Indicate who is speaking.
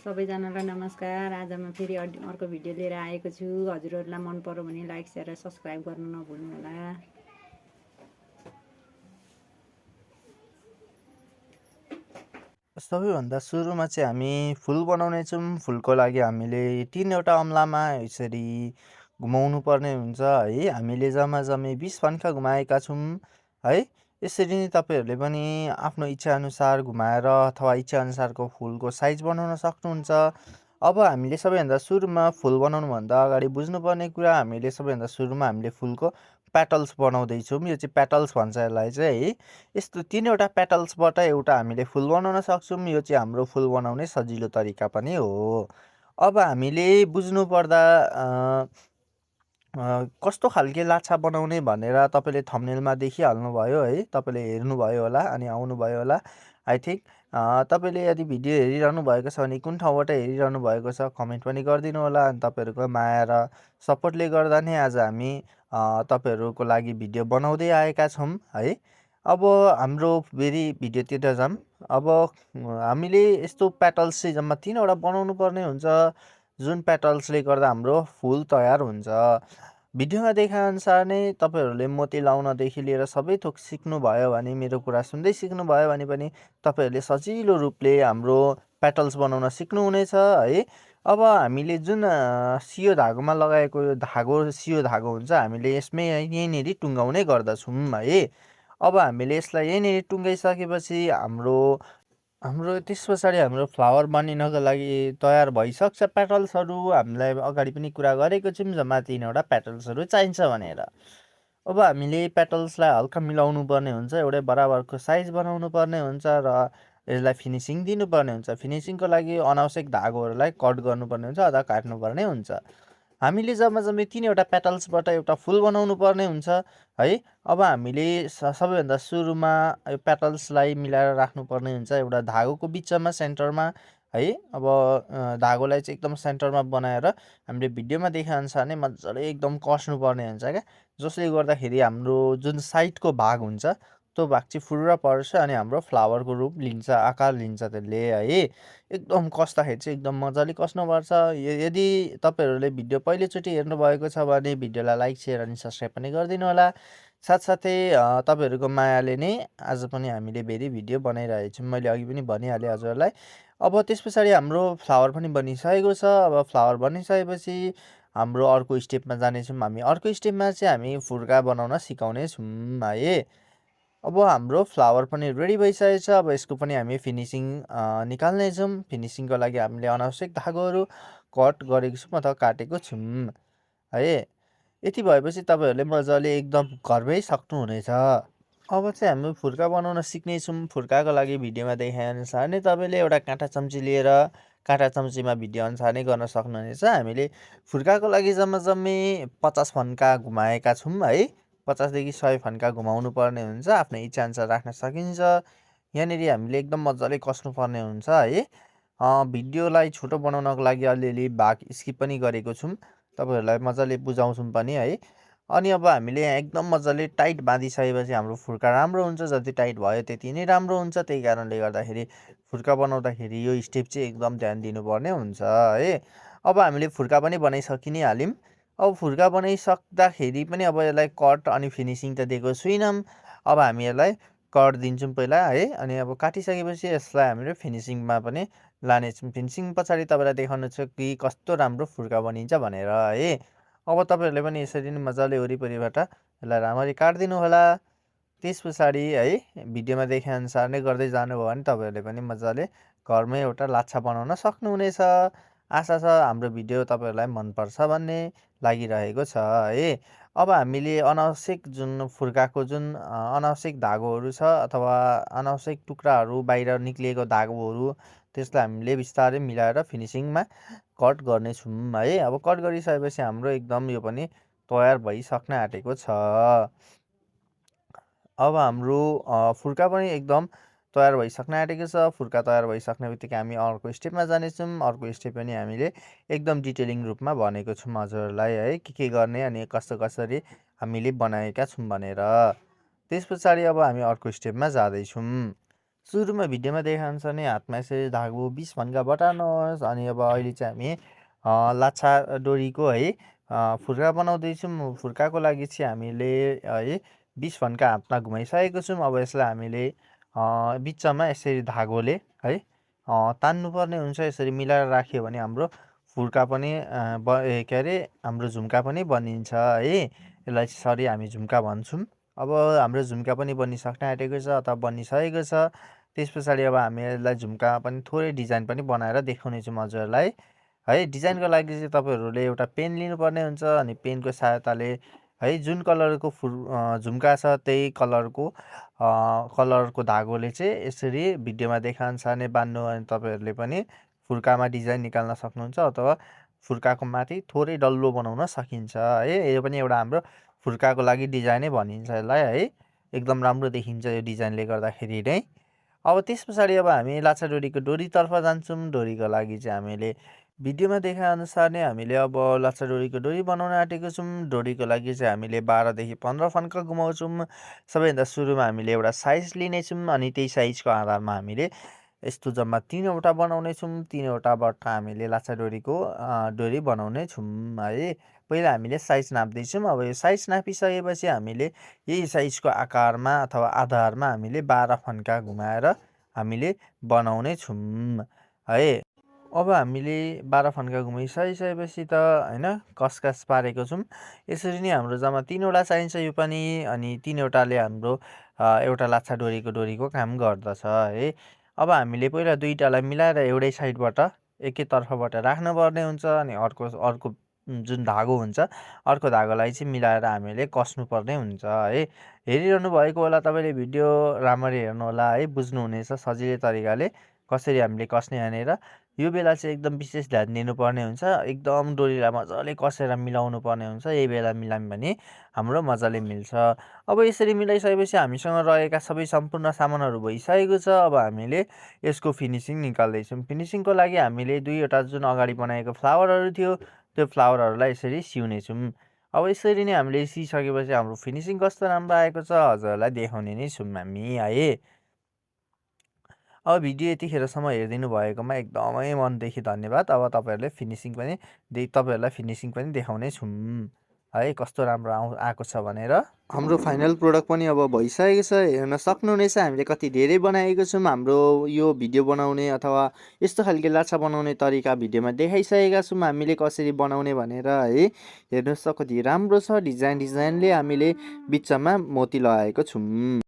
Speaker 1: सबैजनालाई नमस्कार। आज म फेरि अर्को भिडियो लिएर आएको छु। हजुरहरूलाई मन पर्यो भने लाइक शेयर र सब्स्क्राइब गर्न नभुल्नु होला।
Speaker 2: सबैभन्दा सुरुमा चाहिँ हामी फुल बनाउने छौँ। फुलको लागि हामीले 3वटा अम्लामा यसरी घुमाउनु पर्ने हुन्छ है। हामीले जम्मा 20 फन्का घुमाएका छौँ है। यसरी नै तपाईँहरूले पनि आफ्नो इच्छाअनुसार घुमाएर अथवा इच्छाअनुसारको फुलको साइज बनाउन सक्नुहुन्छ। अब हामीले सबैभन्दा सुरुमा फुल बनाउनुभन्दा अगाडि बुझ्नुपर्ने कुरा, हामीले सबैभन्दा सुरुमा हामीले फुलको पेटल्स बनाउँदैछौँ। यो चाहिँ पेटल्स भन्छ यसलाई चाहिँ है। यस्तो 3वटा पेटल्सबाट एउटा हामीले फुल बनाउन सक्छौँ। यो चाहिँ हाम्रो फुल बनाउने सजिलो तरिका पनि हो। अब हामीले बुझ्नुपर्दा कस्तो खालके लाछा बनाउने भनेर तपाईँले थम्बनेलमा देखिहाल्नुभयो है। तपाईँले हेर्नुभयो होला अनि आउनुभयो होला आई थिङ्क। तपाईँले यदि भिडियो हेरिरहनु भएको छ भने कुन ठाउँबाट हेरिरहनु भएको छ कमेन्ट पनि गरिदिनु होला। अनि तपाईँहरूको माया र सपोर्टले गर्दा नै आज हामी तपाईँहरूको लागि भिडियो बनाउँदै आएका छौँ है। अब हाम्रो फेरि भिडियोतिर जाऊँ। अब हामीले यस्तो पेटल्स चाहिँ जम्मा 3वटा बनाउनु पर्ने हुन्छ, जुन पेटल्सले गर्दा हाम्रो फुल तयार हुन्छ। भिडियोमा देखाएअनुसार नै तपाईँहरूले मोती लाउनदेखि लिएर सबै थोक सिक्नुभयो भने, मेरो कुरा सुन्दै सिक्नुभयो भने पनि तपाईँहरूले सजिलो रूपले हाम्रो पेटल्स बनाउन सिक्नुहुनेछ है। अब हामीले जुन सियो धागोमा लगाएको सियो धागो हुन्छ, हामीले यसमै यहीँनिर टुङ्गाउने गर्दछौँ है। अब हामीले यसलाई यहीँनिर टुङ्गाइसकेपछि हाम्रो त्यस पछाडि हाम्रो फ्लावर बनिनको लागि तयार भइसक्छ। पेटल्सहरू हामीलाई अगाडि पनि कुरा गरेको छौँ, जम्मा 3वटा पेटल्सहरू चाहिन्छ भनेर। अब हामीले पेटल्सलाई हल्का मिलाउनु पर्ने हुन्छ, एउटै बराबरको साइज बनाउनु पर्ने हुन्छ र यसलाई फिनिसिङ दिनुपर्ने हुन्छ। फिनिसिङको लागि अनावश्यक धागोहरूलाई कट गर्नुपर्ने हुन्छ अथवा काट्नुपर्ने हुन्छ। हामीले जम्मा 3वटा पेटल्सबाट एउटा फुल बनाउनु पर्ने हुन्छ है। अब हामीले सबैभन्दा सुरुमा यो पेटल्सलाई मिलाएर राख्नुपर्ने हुन्छ एउटा धागोको बिचमा, सेन्टरमा है। अब धागोलाई चाहिँ एकदम सेन्टरमा बनाएर हामीले भिडियोमा देखाएअनुसार नै मजाले एकदम कस्नुपर्ने हुन्छ क्या, जसले गर्दाखेरि हाम्रो जुन साइडको भाग हुन्छ त्यो भाग चाहिँ फुर्र पर्छ अनि हाम्रो फ्लावरको रूप लिन्छ, आकार लिन्छ त्यसले है। एकदम कस्दाखेरि चाहिँ एकदम मजाले कस्नुपर्छ। यदि तपाईँहरूले भिडियो पहिलोचोटि हेर्नुभएको छ भने भिडियोलाई लाइक शेयर अनि सब्स्क्राइब पनि गरिदिनु होला। साथसाथै तपाईँहरूको मायाले नै आज पनि हामीले फेरि भिडियो बनाइरहेछौँ। मैले अघि पनि भनिहालेँ हजुरलाई। अब त्यस पछाडि हाम्रो फ्लावर पनि बनिसकेको छ। अब फ्लावर बनिसकेपछि हाम्रो अर्को स्टेपमा जानेछौँ। हामी अर्को स्टेपमा चाहिँ हामी फुर्का बनाउन सिकाउने छौँ है। अब हाम्रो फ्लावर पनि रेडी भइसकेको छ। अब यसको पनि हामी फिनिसिङ निकाल्नेछौँ। फिनिसिङको लागि हामीले अनावश्यक धागोहरू कट गरेको छौँ अथवा काटेको छौँ है। यति भएपछि तपाईँहरूले मजाले एकदम घरमै सक्नुहुनेछ। अब चाहिँ हामी फुर्का बनाउन सिक्नेछौँ। फुर्काको लागि भिडियोमा देखाएअनुसार नै तपाईँले एउटा काँटा चम्ची लिएर काँटा चम्चीमा भिडियो अनुसार नै गर्न सक्नुहुनेछ। हामीले फुर्काको लागि जम्मा 50 फन्का घुमाएका छौँ है। 50 देखि 100 फन्का घुमाउनु पर्ने हुन्छ, आफ्नो इच्छाअनुसार राख्न सकिन्छ। यहाँनिर हामीले एकदम मजाले कस्नुपर्ने हुन्छ है। भिडियोलाई छोटो बनाउनको लागि अलिअलि भाग स्किप पनि गरेको छौँ, तपाईँहरूलाई मजाले बुझाउँछौँ पनि है। अनि अब हामीले यहाँ एकदम मजाले टाइट बाँधिसकेपछि हाम्रो फुर्का राम्रो हुन्छ। जति टाइट भयो त्यति नै राम्रो हुन्छ। त्यही कारणले गर्दाखेरि फुर्का बनाउँदाखेरि यो स्टेप चाहिँ एकदम ध्यान दिनुपर्ने हुन्छ है। अब हामीले फुर्का पनि बनाइसकि नै हाल्यौँ। अब फुर्का बनाइसक्दाखेरि पनि अब यसलाई कट अनि फिनिसिङ त दिएको छुइनौँ। अब हामी यसलाई कट दिन्छौँ पहिला है। अनि अब काटिसकेपछि यसलाई हामीले फिनिसिङमा पनि लानेछौँ। फिनिसिङ पछाडि तपाईँलाई देखाउनु छ कि कस्तो राम्रो फुर्का बनिन्छ भनेर है। अब तपाईँहरूले पनि यसरी नै मजाले वरिपरिबाट यसलाई राम्ररी काटिदिनु होला। त्यस पछाडि है भिडियोमा देखाएअनुसार नै गर्दै जानुभयो भने तपाईँहरूले पनि मजाले घरमै एउटा लाछा बनाउन सक्नुहुनेछ। आशा छ हाम्रो भिडियो तपाईँहरूलाई मनपर्छ भन्ने लागिरहेको छ है। अब हामीले अनावश्यक जुन फुर्काको जुन अनावश्यक धागोहरू छ अथवा अनावश्यक टुक्राहरू बाहिर निक्लिएको धागोहरू, त्यसलाई हामीले बिस्तारै मिलाएर फिनिसिङमा कट गर्नेछौँ है। अब कट गरिसकेपछि हाम्रो एकदम यो पनि तयार भइसक्न आँटेको छ। अब हाम्रो फुर्का पनि एकदम तयार भइसक्न आँटेको छ। फुर्का तयार भइसक्ने बित्तिकै हामी अर्को स्टेपमा जानेछौँ। अर्को स्टेप पनि हामीले एकदम डिटेलिङ रूपमा भनेको छौँ हजुरहरूलाई है, के गर्ने अनि कसरी हामीले बनाएका छौँ भनेर। त्यस पछाडि अब हामी अर्को स्टेपमा जाँदैछौँ। सुरुमा भिडियोमा देखाएअनुसार नै हातमा यसरी धागो 20 भन्का बटार्नुहोस्। अनि अब अहिले चाहिँ हामी लाछा डोरीको है फुर्का बनाउँदैछौँ। फुर्काको लागि चाहिँ हामीले है 20 भन्का हातमा घुमाइसकेको छौँ। अब यसलाई हामीले बिचमा यसरी धागोले है तान्नुपर्ने हुन्छ। यसरी मिलाएर राख्यो भने हाम्रो फुर्का पनि के अरे हाम्रो झुम्का पनि बनिन्छ है। यसलाई सरी हामी झुम्का भन्छौँ। अब हाम्रो झुम्का पनि बनिसक्न आँटेको छ अथवा बनिसकेको छ। त्यस पछाडि अब हामी यसलाई झुम्का पनि थोरै डिजाइन पनि बनाएर देखाउनेछौँ हजुरहरूलाई है। डिजाइनको लागि चाहिँ तपाईँहरूले एउटा पेन लिनुपर्ने हुन्छ। अनि पेनको सहायताले है जुन कलरको झुम्का छ त्यही कलरको धागोले चाहिँ यसरी भिडियोमा देखाएअनुसार नै बान्नु। अनि तपाईँहरूले पनि फुर्कामा डिजाइन निकाल्न सक्नुहुन्छ अथवा फुर्काको माथि थोरै डल्लो बनाउन सकिन्छ है। यो पनि एउटा हाम्रो फुर्काको लागि डिजाइनै भनिन्छ यसलाई है। एकदम राम्रो देखिन्छ यो डिजाइनले गर्दाखेरि नै। अब त्यस पछाडि अब हामी लाछा डोरीको डोरीतर्फ जान्छौँ। डोरीको लागि चाहिँ हामीले भिडियोमा देखाएअनुसार नै हामीले अब लाछा डोरीको डोरी बनाउन आँटेको छौँ। डोरीको लागि चाहिँ हामीले 12 देखि 15 फन्का घुमाउँछौँ। सबैभन्दा सुरुमा हामीले एउटा साइज लिनेछौँ। अनि त्यही साइजको आधारमा हामीले यस्तो जम्मा 3वटा बनाउनेछौँ। 3वटाबाट हामीले लाछा डोरीको डोरी बनाउने छौँ है। पहिला हामीले साइज नाप्दैछौँ। अब यो साइज नापिसकेपछि हामीले यही साइजको आकारमा अथवा आधारमा हामीले 12 फन्का घुमाएर हामीले बनाउने छौँ है। अब हामीले 12 फन्का घुमाइसकेपछि त होइन कसकास पारेको छौँ। यसरी नै हाम्रो जम्मा 3वटा चाहिन्छ यो पनि। अनि 3वटाले हाम्रो एउटा लाछा डोरीको डोरीको काम गर्दछ है। अब हामीले पहिला दुईटालाई मिलाएर एउटै साइडबाट एकैतर्फबाट राख्नुपर्ने हुन्छ। अनि अर्को जुन धागो हुन्छ अर्को धागोलाई चाहिँ मिलाएर हामीले कस्नुपर्ने हुन्छ है। हेरिरहनु भएको होला तपाईँले भिडियो राम्ररी हेर्नु होला है। बुझ्नुहुनेछ सजिलै तरिकाले कसरी हामीले कस्ने भनेर। यो बेला चाहिँ एकदम विशेष ध्यान दिनुपर्ने हुन्छ। एकदम डोरीलाई मजाले कसेर मिलाउनु पर्ने हुन्छ। यही बेला मिलायौँ भने हाम्रो मजाले मिल्छ। अब यसरी मिलाइसकेपछि हामीसँग रहेका सबै सम्पूर्ण सामानहरू भइसकेको छ। अब हामीले यसको फिनिसिङ निकाल्दैछौँ। फिनिसिङको लागि हामीले 2वटा जुन अगाडि बनाएको फ्लावरहरू थियो त्यो फ्लावरहरूलाई यसरी सिउनेछौँ। अब यसरी नै हामीले सिइसकेपछि हाम्रो फिनिसिङ कस्तो राम्रो आएको छ हजुरहरूलाई देखाउने नै छौँ हामी है। अब भिडियो यतिखेरसम्म हेरिदिनु भएकोमा एकदमै मनदेखि धन्यवाद। अब तपाईँहरूलाई फिनिसिङ पनि देखाउने छौँ है कस्तो राम्रो आएको छ भनेर। हाम्रो फाइनल प्रोडक्ट पनि अब भइसकेको छ। हेर्न सक्नुहुनेछ हामीले कति धेरै बनाएको छौँ। हाम्रो यो भिडियो बनाउने अथवा यस्तो खालको लाछा बनाउने तरिका भिडियोमा देखाइसकेका छौँ हामीले कसरी बनाउने भनेर है। हेर्नुहोस् त कति राम्रो छ डिजाइनले हामीले बिचमा मोती लगाएको छौँ।